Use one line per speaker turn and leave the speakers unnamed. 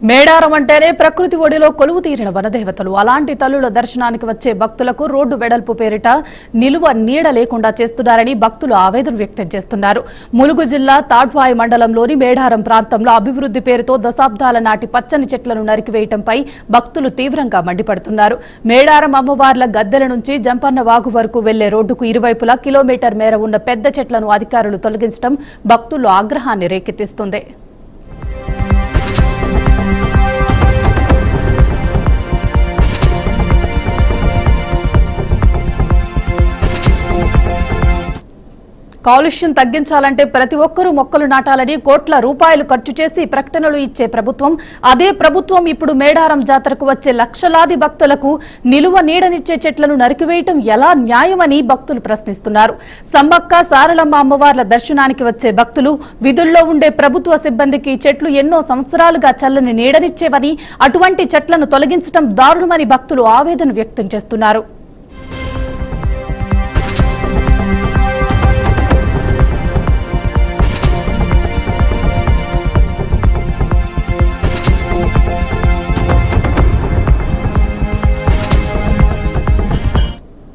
మేడారం అంటేనే ప్రకృతి ఒడిలో కొలువు తీరిన వనదేవతలు. అలాంటి తల్లుల దర్శనానికి వచ్చే భక్తులకు రోడ్డు వెడల్పు పేరిట నిలువ నీడ లేకుండా చేస్తున్నారని భక్తులు ఆవేదన వ్యక్తం చేస్తున్నారు. ములుగు జిల్లా తాడ్వాయి మండలంలోని మేడారం ప్రాంతంలో అభివృద్ధి పేరుతో దశాబ్దాల నాటి పచ్చని చెట్లను నరికివేయటంపై భక్తులు తీవ్రంగా మండిపడుతున్నారు. మేడారం అమ్మవార్ల గద్దెల నుంచి జంపన్న వాగు వరకు వెళ్లే రోడ్డుకు ఇరువైపులా కిలోమీటర్ మేర ఉన్న పెద్ద చెట్లను అధికారులు తొలగించడం భక్తుల్లో ఆగ్రహాన్ని రేకెత్తిస్తుంది. కాలుష్యం తగ్గించాలంటే ప్రతి ఒక్కరూ మొక్కలు నాటాలని కోట్ల రూపాయలు ఖర్చు చేసి ప్రకటనలు ఇచ్చే ప్రభుత్వం, అదే ప్రభుత్వం ఇప్పుడు మేడారం జాతరకు వచ్చే లక్షలాది భక్తులకు నిలువ నీడనిచ్చే చెట్లను నరికివేయటం ఎలా న్యాయమని భక్తులు ప్రశ్నిస్తున్నారు. సమ్మక్క సారలమ్మ అమ్మవార్ల దర్శనానికి వచ్చే భక్తులు, విధుల్లో ఉండే ప్రభుత్వ సిబ్బందికి చెట్లు ఎన్నో సంవత్సరాలుగా చల్లని నీడనిచ్చేవని, అటువంటి చెట్లను తొలగించడం దారుణమని భక్తులు ఆవేదన వ్యక్తం చేస్తున్నారు.